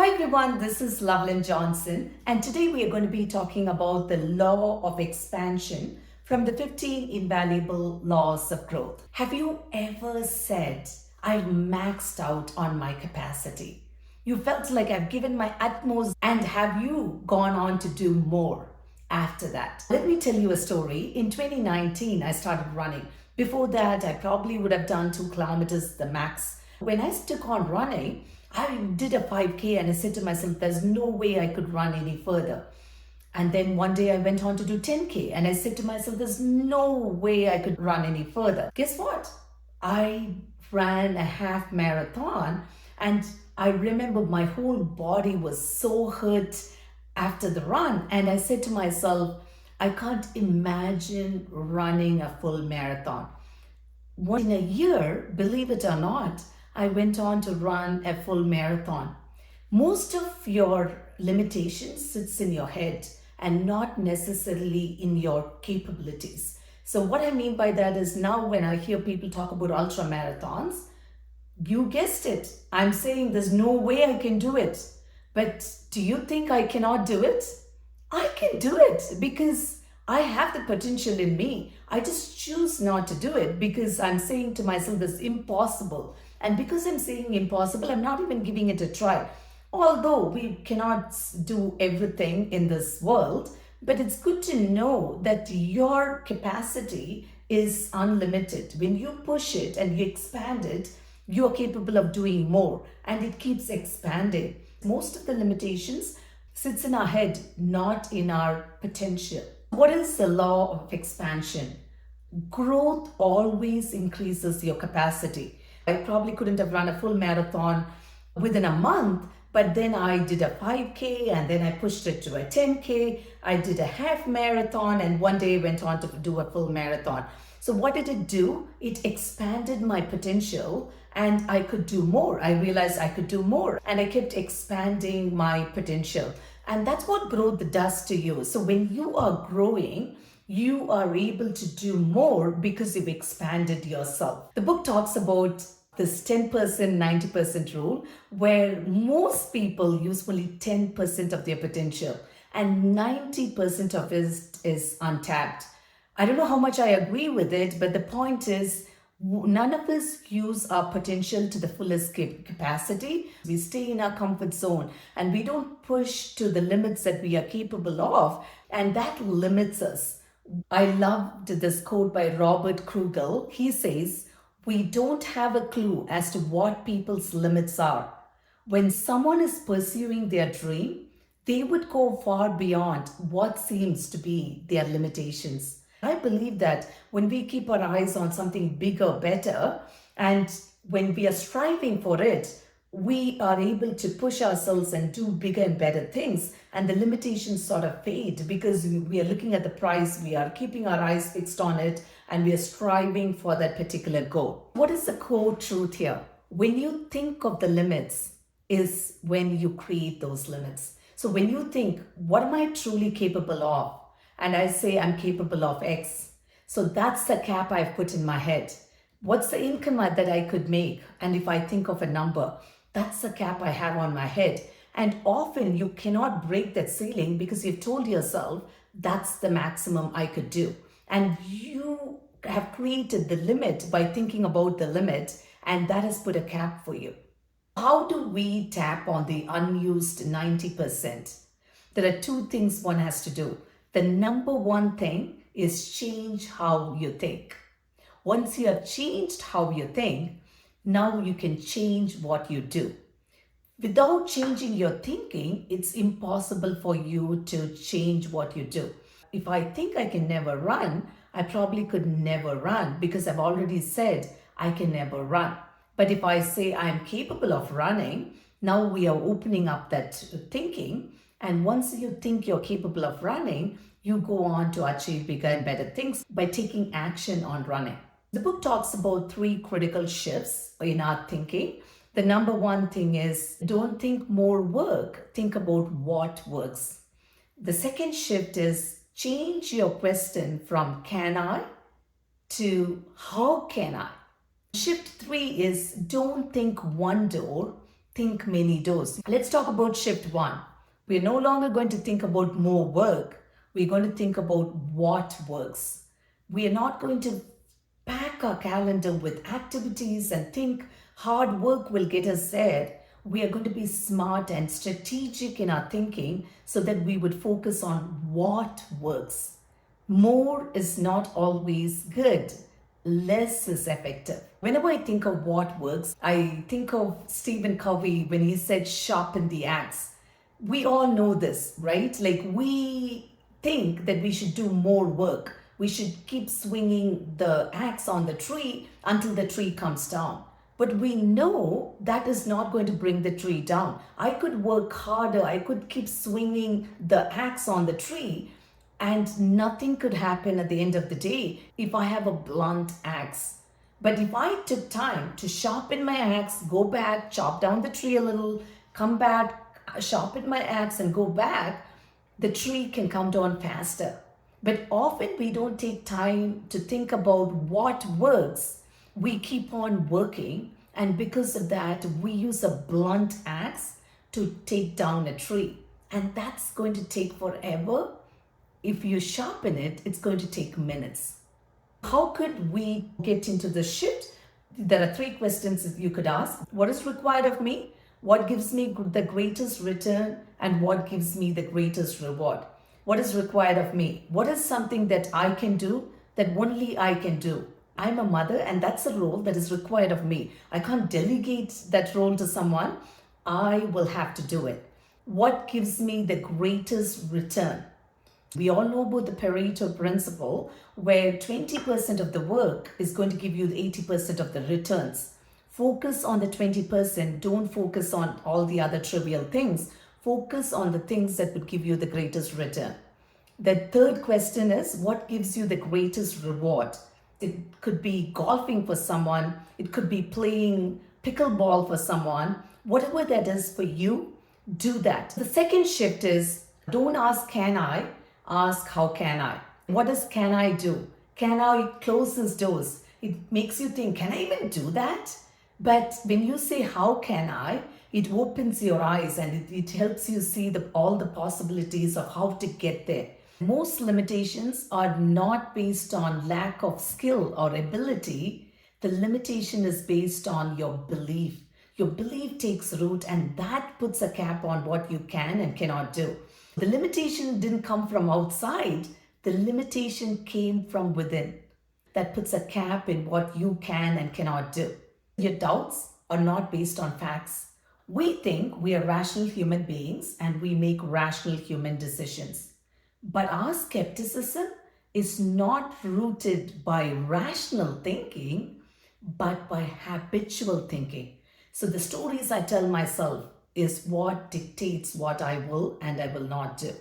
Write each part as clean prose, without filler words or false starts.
Hi everyone, this is Loveland Johnson, and today we are going to be talking about the law of expansion from the 15 invaluable laws of growth. Have you ever said, I've maxed out on my capacity? You felt like I've given my utmost, and have you gone on to do more after that? Let me tell you a story. In 2019, I started running. Before that, I probably would have done 2 kilometers, the max. When I took on running, I did a 5K and I said to myself, there's no way I could run any further. And then one day I went on to do 10K and I said to myself, there's no way I could run any further. Guess what? I ran a half marathon and I remember my whole body was so hurt after the run. And I said to myself, I can't imagine running a full marathon. Once in a year, believe it or not, I went on to run a full marathon. Most of your limitations sits in your head and not necessarily in your capabilities. So what I mean by that is now when I hear people talk about ultra marathons, you guessed it. I'm saying there's no way I can do it. But do you think I cannot do it? I can do it because I have the potential in me. I just choose not to do it because I'm saying to myself, this is impossible. And because I'm saying impossible, I'm not even giving it a try. Although we cannot do everything in this world, but it's good to know that your capacity is unlimited. When you push it and you expand it, you're capable of doing more and it keeps expanding. Most of the limitations sits in our head, not in our potential. What is the law of expansion? Growth always increases your capacity. I probably couldn't have run a full marathon within a month, but then I did a 5K and then I pushed it to a 10K. I did a half marathon and one day went on to do a full marathon. So what did it do? It expanded my potential and I could do more. I realized I could do more and I kept expanding my potential. And that's what growth does to you. So when you are growing, you are able to do more because you've expanded yourself. The book talks about this 10%, 90% rule, where most people use only 10% of their potential and 90% of it is untapped. I don't know how much I agree with it, but the point is, none of us use our potential to the fullest capacity. We stay in our comfort zone and we don't push to the limits that we are capable of, and that limits us. I loved this quote by Robert Krugel. He says, we don't have a clue as to what people's limits are. When someone is pursuing their dream, they would go far beyond what seems to be their limitations. I believe that when we keep our eyes on something bigger, better, and when we are striving for it, we are able to push ourselves and do bigger and better things, and the limitations sort of fade because we are looking at the prize, we are keeping our eyes fixed on it, and we are striving for that particular goal. What is the core truth here? When you think of the limits is when you create those limits. So when you think, what am I truly capable of? And I say I'm capable of X. So that's the cap I've put in my head. What's the income that I could make? And if I think of a number, that's the cap I have on my head. And often you cannot break that ceiling because you've told yourself that's the maximum I could do. And you have created the limit by thinking about the limit, and that has put a cap for you. How do we tap on the unused 90%? There are 2 things one has to do. The number one thing is change how you think. Once you have changed how you think, now you can change what you do. Without changing your thinking, it's impossible for you to change what you do. If I think I can never run, I probably could never run because I've already said I can never run. But if I say I'm capable of running, now we are opening up that thinking. And once you think you're capable of running, you go on to achieve bigger and better things by taking action on running. The book talks about 3 critical shifts in our thinking. The number one thing is don't think more work, think about what works. The second shift is change your question from can I to how can I. Shift 3 is don't think one door, think many doors. Let's talk about shift one. We're no longer going to think about more work. We're going to think about what works. We are not going to pack our calendar with activities and think hard work will get us there. We are going to be smart and strategic in our thinking so that we would focus on what works. More is not always good. Less is effective. Whenever I think of what works, I think of Stephen Covey when he said sharpen the axe. We all know this, right? Like we think that we should do more work. We should keep swinging the axe on the tree until the tree comes down. But we know that is not going to bring the tree down. I could work harder. I could keep swinging the axe on the tree, and nothing could happen at the end of the day if I have a blunt axe. But if I took time to sharpen my axe, go back, chop down the tree a little, come back, sharpen my axe and go back, the tree can come down faster. But often we don't take time to think about what works. We keep on working, and because of that, we use a blunt axe to take down a tree. And that's going to take forever. If you sharpen it, it's going to take minutes. How could we get into the shift? There are three questions you could ask. What is required of me? What gives me the greatest return? And what gives me the greatest reward? What is required of me? What is something that I can do that only I can do? I'm a mother, and that's a role that is required of me. I can't delegate that role to someone. I will have to do it. What gives me the greatest return? We all know about the Pareto principle, where 20% of the work is going to give you 80% of the returns. Focus on the 20%. Don't focus on all the other trivial things. Focus on the things that would give you the greatest return. The third question is, what gives you the greatest reward? It could be golfing for someone. It could be playing pickleball for someone. Whatever that is for you, do that. The second shift is, don't ask, can I? Ask, how can I? What does can I do? Can I close these doors? It makes you think, can I even do that? But when you say, how can I? It opens your eyes, and it helps you see all the possibilities of how to get there. Most limitations are not based on lack of skill or ability. The limitation is based on your belief. Your belief takes root, and that puts a cap on what you can and cannot do. The limitation didn't come from outside. The limitation came from within. That puts a cap in what you can and cannot do. Your doubts are not based on facts. We think we are rational human beings and we make rational human decisions. But our skepticism is not rooted by rational thinking, but by habitual thinking. So the stories I tell myself is what dictates what I will and I will not do.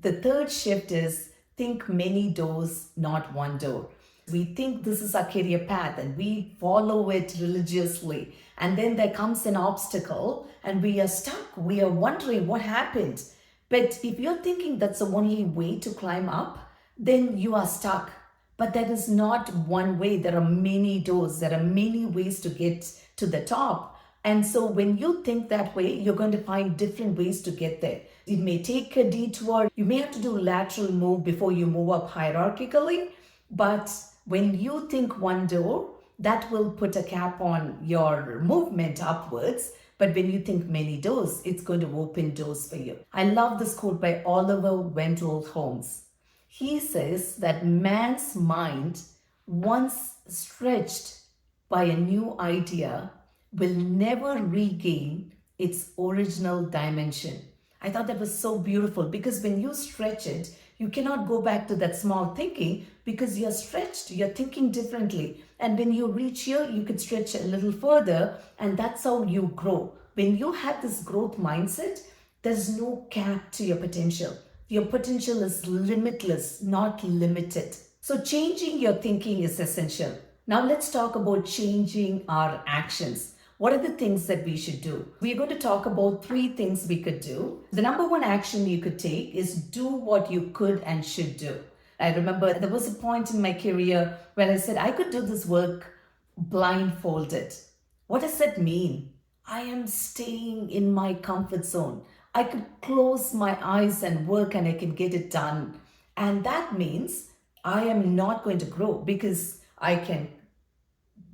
The third shift is think many doors, not one door. We think this is our career path and we follow it religiously. And then there comes an obstacle and we are stuck. We are wondering what happened. But if you're thinking that's the only way to climb up, then you are stuck. But that is not one way. There are many doors. There are many ways to get to the top. And so when you think that way, you're going to find different ways to get there. It may take a detour. You may have to do a lateral move before you move up hierarchically. But when you think one door, that will put a cap on your movement upwards. But when you think many doors, it's going to open doors for you. I love this quote by Oliver Wendell Holmes. He says that man's mind, once stretched by a new idea, will never regain its original dimension. I thought that was so beautiful because when you stretch it, you cannot go back to that small thinking because you're stretched, you're thinking differently. And when you reach here, you could stretch a little further, and that's how you grow. When you have this growth mindset, there's no cap to your potential. Your potential is limitless, not limited. So changing your thinking is essential. Now let's talk about changing our actions. What are the things that we should do? We're going to talk about 3 things we could do. The number 1 action you could take is do what you could and should do. I remember there was a point in my career where I said I could do this work blindfolded. What does that mean? I am staying in my comfort zone. I could close my eyes and work and I can get it done. And that means I am not going to grow because I can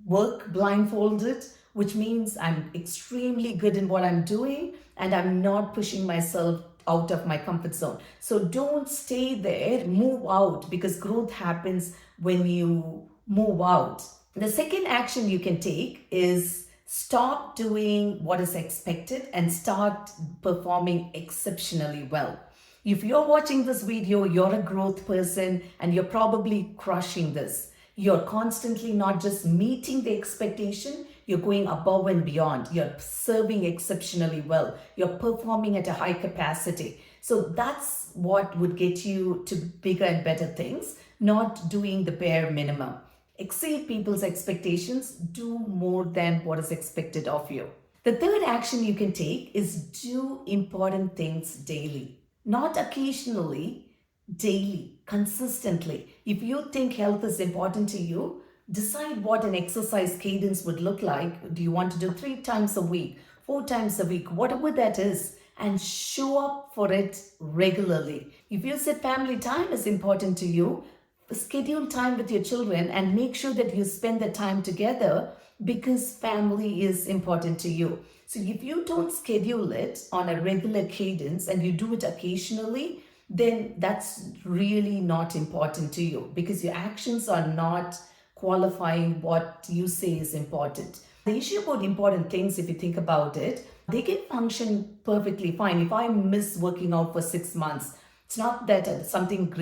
work blindfolded, which means I'm extremely good in what I'm doing and I'm not pushing myself out of my comfort zone. So don't stay there, move out because growth happens when you move out. The second action you can take is stop doing what is expected and start performing exceptionally well. If you're watching this video, you're a growth person and you're probably crushing this. You're constantly not just meeting the expectation, you're going above and beyond. You're serving exceptionally well. You're performing at a high capacity. So that's what would get you to bigger and better things, not doing the bare minimum. Exceed people's expectations, do more than what is expected of you. The third action you can take is do important things daily, not occasionally, daily, consistently. If you think health is important to you, decide what an exercise cadence would look like. Do you want to do 3 times a week, 4 times a week, whatever that is, and show up for it regularly. If you said family time is important to you, schedule time with your children and make sure that you spend the time together because family is important to you. So if you don't schedule it on a regular cadence and you do it occasionally, then that's really not important to you because your actions are not qualifying what you say is important. The issue about important things, if you think about it, they can function perfectly fine. If I miss working out for 6 months, it's not that something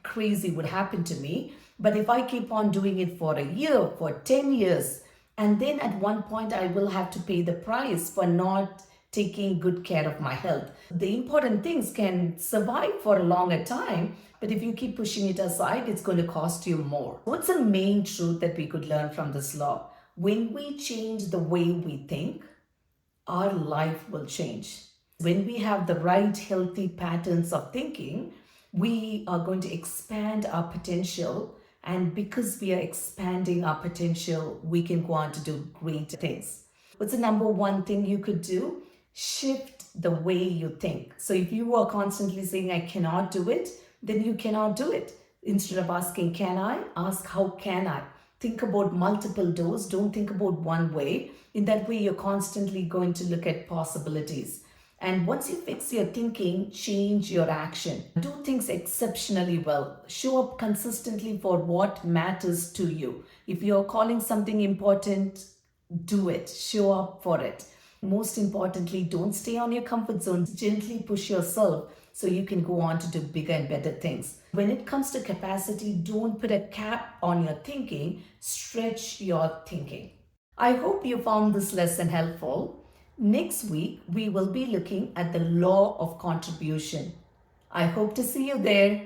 crazy would happen to me, but if I keep on doing it for a year, for 10 years, and then at one point I will have to pay the price for not taking good care of my health. The important things can survive for a longer time, but if you keep pushing it aside, it's going to cost you more. What's the main truth that we could learn from this law? When we change the way we think, our life will change. When we have the right healthy patterns of thinking, we are going to expand our potential. And because we are expanding our potential, we can go on to do great things. What's the number one thing you could do? Shift the way you think. So if you are constantly saying, I cannot do it, then you cannot do it. Instead of asking, can I? Ask, how can I? Think about multiple doors. Don't think about one way. In that way, you're constantly going to look at possibilities. And once you fix your thinking, change your action. Do things exceptionally well. Show up consistently for what matters to you. If you're calling something important, do it. Show up for it. Most importantly, don't stay on your comfort zone. Gently push yourself so you can go on to do bigger and better things. When it comes to capacity, don't put a cap on your thinking. Stretch your thinking. I hope you found this lesson helpful. Next week, we will be looking at the law of contribution. I hope to see you there.